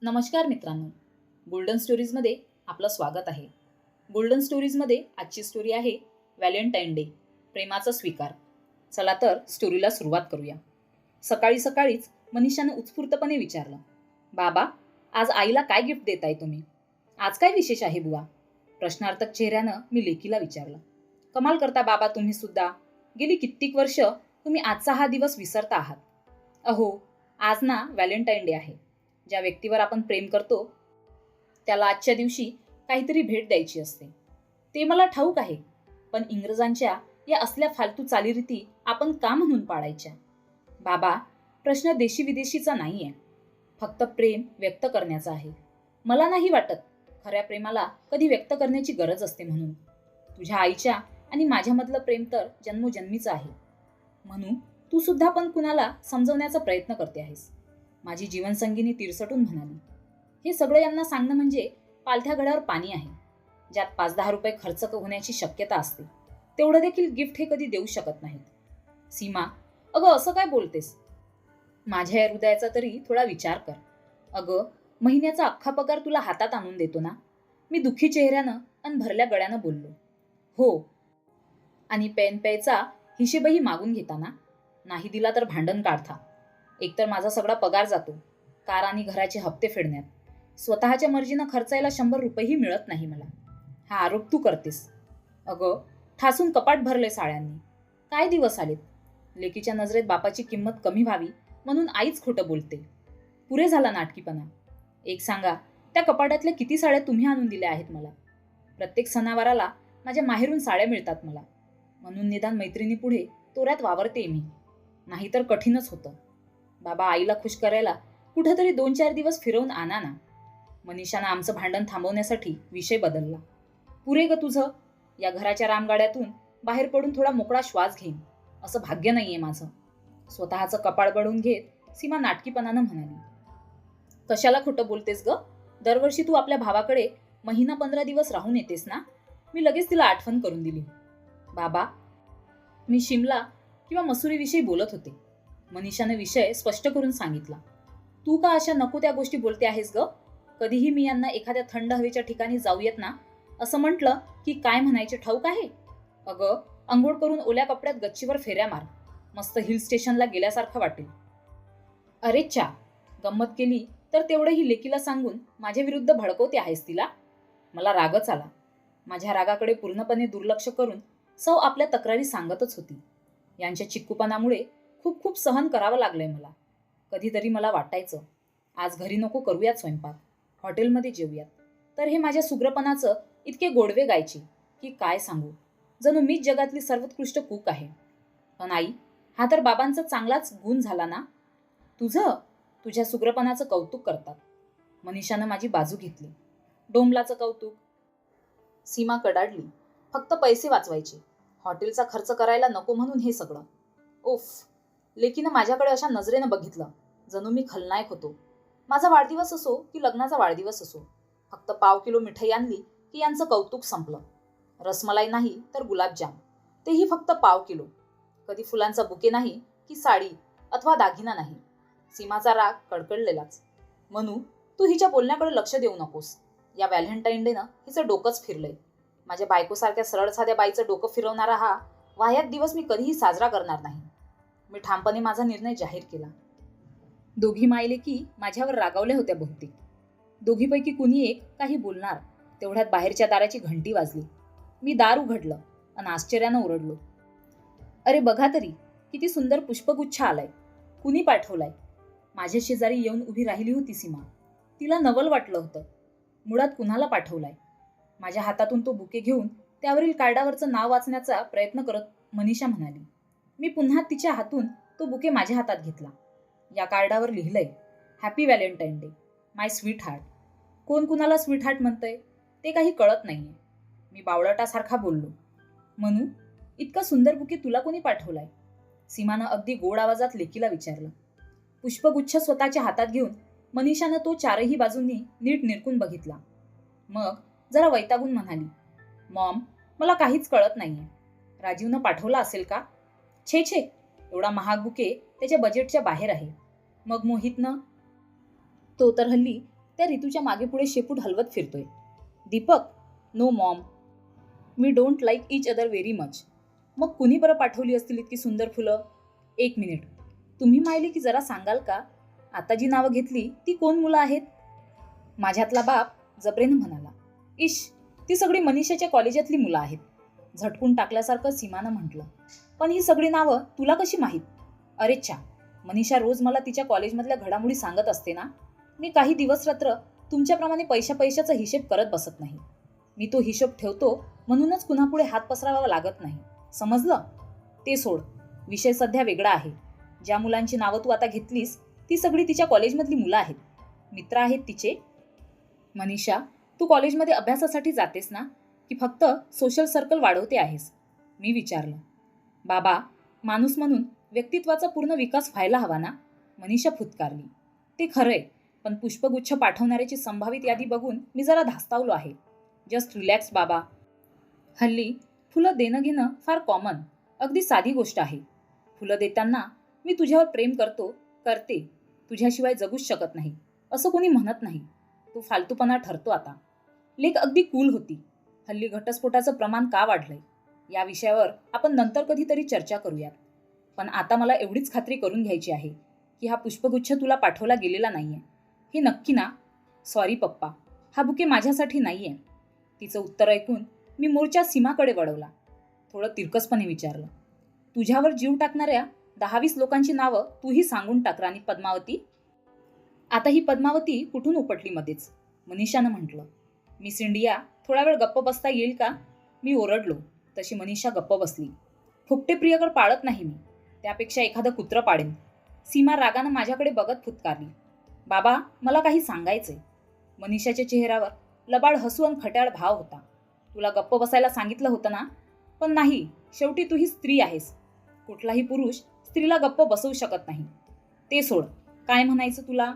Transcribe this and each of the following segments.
नमस्कार मित्रांनो, गोल्डन स्टोरीजमध्ये आपलं स्वागत आहे. गोल्डन स्टोरीजमध्ये आजची स्टोरी आहे व्हॅलेंटाईन डे, प्रेमाचा स्वीकार. चला तर स्टोरीला सुरुवात करूया. सकाळी सकाळीच मनीषानं उत्स्फूर्तपणे विचारलं, बाबा, आज आईला काय गिफ्ट देताय तुम्ही? आज काय विशेष आहे बुवा? प्रश्नार्थक चेहऱ्यानं मी लेकीला विचारलं. कमाल करता बाबा तुम्ही सुद्धा. गेली कित्येक वर्ष तुम्ही आजचा हा दिवस विसरता आहात. अहो, आज ना व्हॅलेंटाईन डे आहे. ज्या व्यक्तीवर आपण प्रेम करतो त्याला आजच्या दिवशी काहीतरी भेट द्यायची असते. ते मला ठाऊक आहे, पण इंग्रजांच्या या असल्या फालतू चालीरीती आपण का म्हणून पाळायच्या? बाबा, प्रश्न देशी विदेशीचा नाहीये, फक्त प्रेम व्यक्त करण्याचा आहे. मला नाही वाटत खऱ्या प्रेमाला कधी व्यक्त करण्याची गरज असते म्हणून. तुझ्या आईच्या आणि माझ्यामधलं प्रेम तर जन्मोजन्मीचं आहे. म्हणून तू सुद्धा पण कुणाला समजवण्याचा प्रयत्न करते आहेस. माझी जीवनसंगिनी तिरसटून म्हणाली. हे सगळं यांना सांगणं म्हणजे पालथ्या घड्यावर पाणी आहे. ज्यात 5-10 रुपये खर्च होण्याची शक्यता असते, तेवढं देखील गिफ्ट हे कधी देऊ शकत नाहीत. सीमा, अगं असं काय बोलतेस? माझ्या या हृदयाचा तरी थोडा विचार कर. अगं, महिन्याचा अख्खा पगार तुला हातात आणून देतो ना. मी दुःखी चेहऱ्यानं आणि भरल्या गळ्यानं बोललो. हो, आणि पेन प्यायचा हिशेबही मागून घेताना. नाही दिला तर भांडण काढता. एकतर माझा सगळा पगार जातो कार आणि घराचे हप्ते फेडण्यात. स्वतःच्या मर्जीनं खर्चायला 100 रुपयेही मिळत नाही मला. हा आरोप तू करतेस. अगं, ठासून कपाट भरले साड्यांनी. काय दिवस आलेत. लेकीच्या नजरेत बापाची किंमत कमी व्हावी म्हणून आईच खोटं बोलते. पुरे झाला नाटकीपणा. एक सांगा, त्या कपाटातल्या किती साड्या तुम्ही आणून दिल्या आहेत मला? प्रत्येक सणावाराला माझ्या माहेरून साड्या मिळतात मला, म्हणून निदान मैत्रिणीपुढे तोऱ्यात वावरते मी. नाहीतर कठीणच होतं. बाबा, आईला खुश करायला कुठंतरी 2-4 दिवस फिरवून आणा ना. मनीषानं आमचं भांडण थांबवण्यासाठी विषय बदलला. पुरे ग तुझं. या घराच्या रामगाड्यातून बाहेर पडून थोडा मोकळा श्वास घेईन असं भाग्य नाहीये माझं. स्वतःचं कपाळ बडवून घेत सीमा नाटकीपणानं म्हणाली. कशाला खोटं बोलतेस ग? दरवर्षी तू आपल्या भावाकडे महिना 15 दिवस राहून येतेस ना. मी लगेच तिला आठवण करून दिली. बाबा, मी शिमला किंवा मसुरीविषयी बोलत होते. मनीषाने विषय स्पष्ट करून सांगितला. तू का अशा नको त्या गोष्टी बोलते आहेस ग? कधीही मी यांना एखाद्या थंड हवेच्या ठिकाणी जाऊयात ना असं म्हटलं की काय म्हणायचे ठाऊक आहे? अगं, अंघोळ करून ओल्या कपड्यात गच्चीवर फेऱ्या मार. मस्त हिल स्टेशनला गेल्यासारखं वाटेल. अरे चा, गंमत केली तर तेवढंही लेकीला सांगून माझ्या विरुद्ध भडकवते आहेस तिला? मला रागच आला. माझ्या रागाकडे पूर्णपणे दुर्लक्ष करून सौ आपल्या तक्रारी सांगतच होती. यांच्या चिक्कूपणामुळे खूप खूप सहन करावं लागलंय मला. कधीतरी मला वाटायचं आज घरी नको करूयात स्वयंपाक, हॉटेलमध्ये जेऊयात. तर हे माझ्या सुग्रपणाचं इतके गोडवे गायचे की काय सांगू. जणू मीच जगातली सर्वोत्कृष्ट कूक आहे. पण आई, हा तर बाबांचा चांगलाच गुण झाला ना. तुझ्या सुग्रपणाचं कौतुक करतात. मनीषानं माझी बाजू घेतली. डोंबलाचं कौतुक? सीमा कडाडली. फक्त पैसे वाचवायचे, हॉटेलचा खर्च करायला नको म्हणून हे सगळं. ओफ. लेकीनं माझ्याकडे अशा नजरेनं बघितलं जणू मी खलनायक होतो. माझा वाढदिवस असो की लग्नाचा वाढदिवस असो, फक्त 1/2 किलो मिठाई आणली की यांचं कौतुक संपलं. रसमलाई नाही तर गुलाबजाम, तेही फक्त 1/2 किलो. कधी फुलांचा बुके नाही की साडी अथवा दागिना नाही. सीमाचा राग कडकडलेलाच. म्हणू, तू हिच्या बोलण्याकडे लक्ष देऊ नकोस. या व्हॅलेंटाईन डेनं हिचं डोकंच फिरलंय. माझ्या बायकोसारख्या सरळ साध्या बाईचं डोकं फिरवणारा हा वाह्यात दिवस मी कधीही साजरा करणार नाही. मी ठामपणे माझा निर्णय जाहीर केला. दोघी मायले की माझ्यावर रागावल्या होत्या बहुतेक. दोघीपैकी कुणी एक काही बोलणार तेवढ्यात बाहेरच्या दाराची घंटी वाजली. मी दार उघडलं आणि आश्चर्यानं ओरडलो. अरे बघा तरी, किती सुंदर पुष्पगुच्छ आलाय. कुणी पाठवलाय? माझ्या शेजारी येऊन उभी राहिली होती सीमा. तिला नवल वाटलं होतं. मुळात कुणाला पाठवलाय? माझ्या हातातून तो बुके घेऊन त्यावरील कार्डावरचं नाव वाचण्याचा प्रयत्न करत मनीषा म्हणाली. मी पुन्हा तिच्या हातून तो बुके माझ्या हातात घेतला. या कार्डावर लिहिलंय, हॅपी व्हॅलेंटाईन डे माय स्वीट हार्ट. कोण कुणाला स्वीट हार्ट म्हणतंय ते काही कळत नाहीये. मी बावळटासारखा बोललो. म्हणू, इतका सुंदर बुके तुला कोणी पाठवलाय? सीमानं अगदी गोड आवाजात लेकीला विचारलं. पुष्पगुच्छ स्वतःच्या हातात घेऊन मनीषानं तो चारही बाजूंनी नीट निरकून बघितला. मग जरा वैतागून म्हणाली. मॉम, मला काहीच कळत नाहीये. राजीवनं पाठवला असेल का? छे छे, एवढा महाग बुके त्याच्या बजेटच्या बाहेर आहे. मग मोहितनं? तो तर हल्ली त्या रितूच्या मागे पुढे शेपूट हलवत फिरतोय. Deepak, no mom, we don't like each other very much. मग कुणी बरं पाठवली असतील इतकी सुंदर फुलं? एक मिनिट, तुम्ही मायली की जरा सांगाल का, आता जी नावं घेतली ती कोण मुलं आहेत? माझ्यातला बाप जबरेनं म्हणाला. इश, ती सगळी मनीषाच्या कॉलेजातली मुलं आहेत, झटकून टाकल्यासारखं सीमानं म्हटलं. पण ही सगळी नावं तुला कशी माहीत? अरे च्छा, मनीषा रोज मला तिच्या कॉलेजमधल्या घडामोडी सांगत असते ना. मी काही दिवस रात्र तुमच्याप्रमाणे पैशाचा हिशेब करत बसत नाही. मी तो हिशोब ठेवतो म्हणूनच कुणापुढे हात पसरावा लागत नाही, समजलं? ते सोड, विषय सध्या वेगळा आहे. ज्या मुलांची नावं तू आता घेतलीस ती सगळी तिच्या कॉलेजमधली मुलं आहेत, मित्र आहेत तिचे. मनीषा, तू कॉलेजमध्ये अभ्यासासाठी जातेस ना, की फक्त सोशल सर्कल वाढवते आहेस? मी विचारलं. बाबा, माणूस म्हणून व्यक्तित्वाचा पूर्ण विकास व्हायला हवा ना, मनीषा फुतकारली. ते खरंय, पण पुष्पगुच्छ पाठवणाऱ्याची संभावित यादी बघून मी जरा धास्तावलो आहे. जस्ट रिलॅक्स बाबा. हल्ली फुलं देणं घेणं फार कॉमन, अगदी साधी गोष्ट आहे. फुलं देताना मी तुझ्यावर प्रेम करते, तुझ्याशिवाय जगूच शकत नाही असं कोणी म्हणत नाही. तो फालतूपणा ठरतो आता. लेक अगदी कूल होती. हल्ली घटस्फोटाचं प्रमाण का वाढलंय या विषयावर आपण नंतर कधीतरी चर्चा करूयात. पण आता मला एवढीच खात्री करून घ्यायची आहे की हा पुष्पगुच्छ तुला पाठवला गेलेला नाहीये, हे नक्की ना? सॉरी पप्पा, हा बुके माझ्यासाठी नाहीये. तिचं उत्तर ऐकून मी मोर्चा सीमाकडे वळवला. थोडं तिरकसपणे विचारलं. तुझ्यावर जीव टाकणाऱ्या 10-20 लोकांची नावं तूही सांगून टाक राणी पद्मावती. आता ही पद्मावती कुठून उपटली मध्येच? मनीषानं म्हटलं. मिस इंडिया, थोडा वेळ गप्प बसता येईल का? मी ओरडलो. तशी मनीषा गप्प बसली. फुकटे प्रियकर पाळत नाही मी, त्यापेक्षा एखादं कुत्रं पाडेन. सीमा रागानं माझ्याकडे बघत फुतकारली. बाबा, मला काही सांगायचंय. मनीषाच्या चेहऱ्यावर लबाड हसू आणि खट्याळ भाव होता. तुला गप्प बसायला सांगितलं होतं ना, पण नाही, शेवटी तू ही स्त्री आहेस. कुठलाही पुरुष स्त्रीला गप्प बसवू शकत नाही. ते सोड, काय म्हणायचं तुला?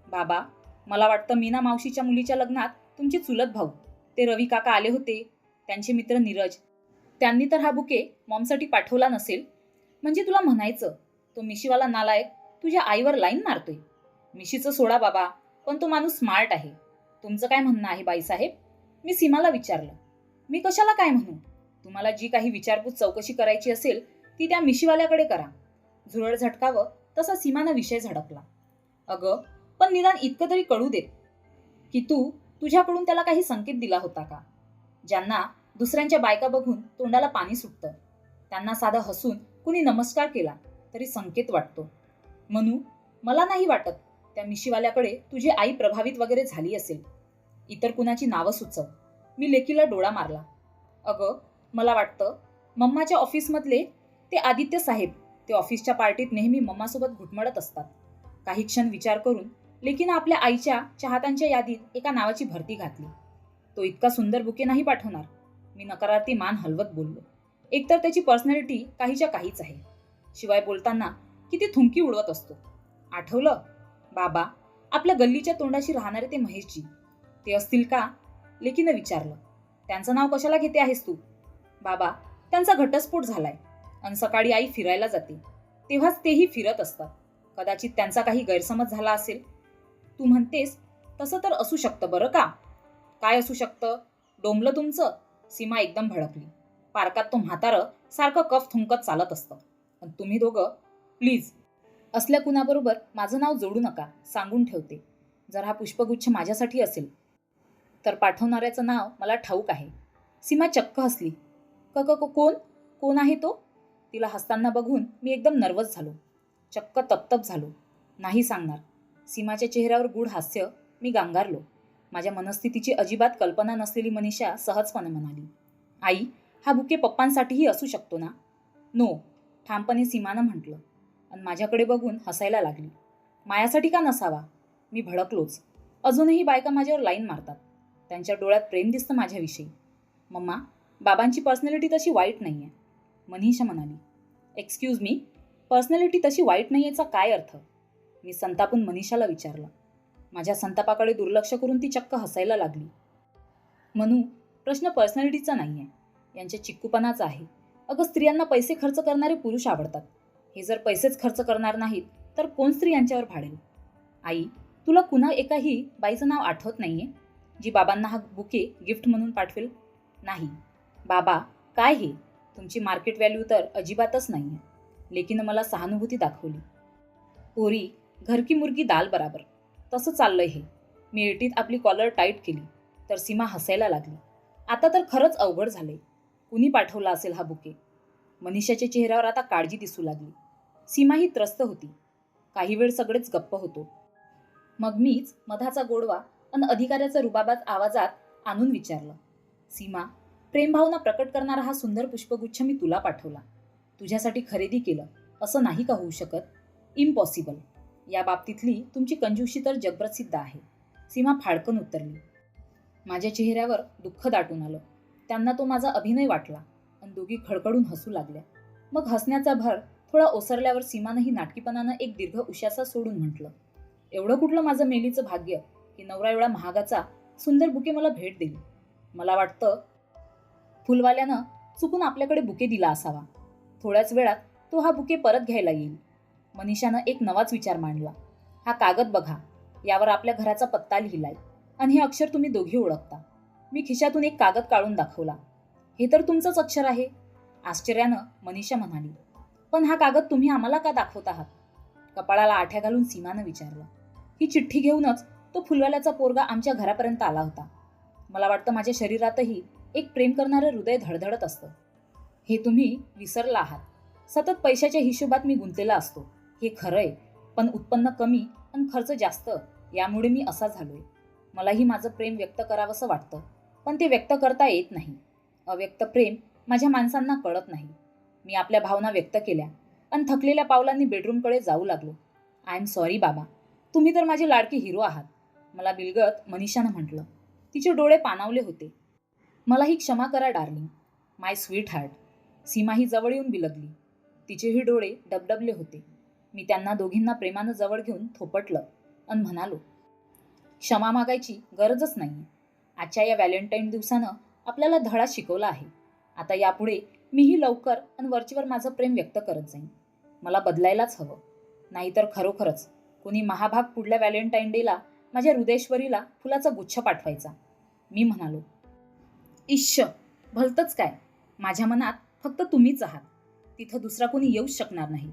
बाबा, मला वाटतं मीना मावशीच्या मुलीच्या लग्नात तुमचे चुलत भाऊ ते रवी काका आले होते, त्यांचे मित्र नीरज, त्यांनी तर हा बुके मॉमसाठी पाठवला नसेल. म्हणजे तुला म्हणायचं तो मिशीवाला नालायक तुझ्या आईवर लाईन मारतोय. मिशीचं सोडा बाबा, पण तो माणूस स्मार्ट आहे. तुमचं काय म्हणणं आहे बाईसाहेब? मी सीमाला विचारलं. मी कशाला काय म्हणू? तुम्हाला जी काही विचारपूस चौकशी करायची असेल ती त्या मिशीवाल्याकडे करा. झुरळ झटकावं तसा सीमानं विषय झडपला. अगं, पण निदान इतकं तरी कळू देत की तुझ्याकडून त्याला काही संकेत दिला होता का? ज्यांना दुसऱ्यांच्या बायका बघून तोंडाला पाणी सुटतं, त्यांना साधं हसून कुणी नमस्कार केला तरी संकेत वाटतो. म्हणून मला नाही वाटत त्या मिशीवाल्याकडे तुझी आई प्रभावित वगैरे झाली असेल. इतर कुणाची नावं सुचव. मी लेकीला डोळा मारला. अगं, मला वाटतं मम्माच्या ऑफिसमधले ते आदित्य साहेब, ते ऑफिसच्या पार्टीत नेहमी मम्मासोबत घुटमळत असतात. काही क्षण विचार करून लेकीनं आपल्या आईच्या चाहत्यांच्या यादीत एका नावाची भरती घातली. तो इतका सुंदर बुके नाही पाठवणार. मी नकारार्थी मान हलवत बोललो. एकतर त्याची पर्सनॅलिटी काहीच्या काहीच आहे, शिवाय बोलताना किती थुंकी उडवत असतो. आठवलं बाबा, आपल्या गल्लीच्या तोंडाशी राहणारे ते महेशजी, ते असतील का? लेकीनं विचारलं. त्यांचं नाव कशाला घेते आहेस तू? बाबा, त्यांचा घटस्फोट झालाय आणि सकाळी आई फिरायला जाते तेव्हाच तेही फिरत असतात. कदाचित त्यांचा काही गैरसमज झाला असेल. तू म्हणतेस तसं तर असू शकतं बरं का? काय असू शकतं? डोंबलं तुमचं? सीमा एकदम भडकली. पार्कात तो म्हातारं सारखं कफ थुंकत चालत असतं. पण तुम्ही दोघं प्लीज असल्या कुणाबरोबर माझं नाव जोडू नका, सांगून ठेवते. जर हा पुष्पगुच्छ माझ्यासाठी असेल तर पाठवणाऱ्याचं नाव मला ठाऊक आहे. सीमा चक्क हसली. कोण आहे तो? तिला हसताना बघून मी एकदम नर्वस झालो, चक्क तपतप झालो. नाही सांगणार. सीमाच्या चेहऱ्यावर गूढ हास्य. मी गांगारलो. माझ्या मनस्थितीची अजिबात कल्पना नसलेली मनीषा सहजपणे म्हणाली. आई, हा बुके पप्पांसाठीही असू शकतो ना? नो, ठामपणे सीमानं म्हटलं आणि माझ्याकडे बघून हसायला लागली. मायासाठी का नसावा? मी भडकलोच. अजूनही बायका माझ्यावर लाईन मारतात. त्यांच्या डोळ्यात प्रेम दिसतं माझ्याविषयी. मम्मा, बाबांची पर्सनॅलिटी तशी वाईट नाही आहे, मनीषा म्हणाली. एक्सक्यूज मी, पर्सनॅलिटी तशी वाईट नाही याचा काय अर्थ? मी संतापून मनीषाला विचारलं. माझ्या संतापाकडे दुर्लक्ष करून ती चक्क हसायला लागली. मनू, प्रश्न पर्सनॅलिटीचा नाही आहे, यांच्या चिक्कूपणाचा आहे. अगं, स्त्रियांना पैसे खर्च करणारे पुरुष आवडतात. हे जर पैसेच खर्च करणार नाहीत तर कोण स्त्री यांच्यावर भाडेल? आई, तुला कुणा एकाही बाईचं नाव आठवत नाहीये जी बाबांना हा बुके गिफ्ट म्हणून पाठवेल? नाही. बाबा, काय हे? तुमची मार्केट व्हॅल्यू तर अजिबातच नाहीये. लेकीनं मला सहानुभूती दाखवली. पोरी, घर की मुर्गी दाल बराबर. तसं चाललंय हे. मी एटीत आपली कॉलर टाईट केली तर सीमा हसायला लागली. आता तर खरंच अवघड झालंय. कुणी पाठवला असेल हा बुके? मनीषाच्या चेहऱ्यावर आता काळजी दिसू लागली. सीमाही त्रस्त होती. काही वेळ सगळेच गप्प होतो. मग मीच मधाचा गोडवा अन अधिकाऱ्याचा रुबाबात आवाजात आणून विचारलं, सीमा, प्रेमभावना प्रकट करणारा हा सुंदर पुष्पगुच्छ मी तुला पाठवला. तुझ्यासाठी खरेदी केलं असं नाही का होऊ शकत? इम्पॉसिबल. या बाबतीतली तुमची कंजूशी तर जगप्रसिद्ध आहे. सीमा फाडकन उत्तरली. माझ्या चेहऱ्यावर दुःख दाटून आलं. त्यांना तो माझा अभिनय वाटला आणि दोघी खडखडून हसू लागल्या. मग हसण्याचा भर थोडा ओसरल्यावर सीमानंही नाटकीपणानं एक दीर्घ उश्वासा सोडून म्हटलं, एवढं कुठलं माझं मेलीचं भाग्य की नवरा एवढा महागाचा सुंदर बुके मला भेट दिली. मला वाटतं फुलवाल्यानं चुकून आपल्याकडे बुके दिला असावा. थोड्याच वेळात तो हा बुके परत घ्यायला येईल. मनीषानं एक नवाच विचार मांडला. हा कागद बघा. यावर आपल्या घराचा पत्ता लिहिलाय आणि हे अक्षर तुम्ही दोघी ओळखता. मी खिशातून एक कागद काढून दाखवला. हे तर तुमचंच अक्षर आहे. आश्चर्यानं मनीषा म्हणाली. पण हा कागद तुम्ही आम्हाला का दाखवत आहात? कपाळाला आठ्या घालून सीमानं विचारलं. ही चिठ्ठी घेऊनच तो फुलवाल्याचा पोरगा आमच्या घरापर्यंत आला होता. मला वाटतं माझ्या शरीरातही एक प्रेम करणारं हृदय धडधडत असतं. हे तुम्ही विसरला आहात. सतत पैशाच्या हिशोबात मी गुंतलेला असतो, हे खरंय. पण उत्पन्न कमी आणि खर्च जास्त, यामुळे मी असा झालोय. मलाही माझं प्रेम व्यक्त करावंसं वाटतं, पण ते व्यक्त करता येत नाही. अव्यक्त प्रेम माझ्या माणसांना कळत नाही. मी आपल्या भावना व्यक्त केल्या आणि थकलेल्या पावलांनी बेडरूमकडे जाऊ लागलो. आय एम सॉरी बाबा. तुम्ही तर माझे लाडके हिरो आहात, मला बिलगत मनीषानं म्हटलं. तिचे डोळे पाणावले होते. मलाही क्षमा करा डार्लिंग, माय स्वीट हार्ट. सीमा ही जवळ येऊन बिलगली. तिचेही डोळे डबडबले होते. मी त्यांना दोघींना प्रेमानं जवळ घेऊन थोपटलं आणि म्हणालो, क्षमा मागायची गरजच नाही. आजच्या या व्हॅलेंटाईन दिवसानं आपल्याला धडा शिकवला आहे. आता यापुढे मीही लवकर आणि वरचीवर माझं प्रेम व्यक्त करत जाईन. मला बदलायलाच हवं. नाहीतर खरोखरच कोणी महाभाग पुढल्या व्हॅलेंटाईन डेला माझ्या हृदयेश्वरीला फुलाचा गुच्छ पाठवायचा. मी म्हणालो, इश्श, भलतंच काय. माझ्या मनात फक्त तुम्हीच आहात. तिथं दुसरा कोणी येऊच शकणार नाही.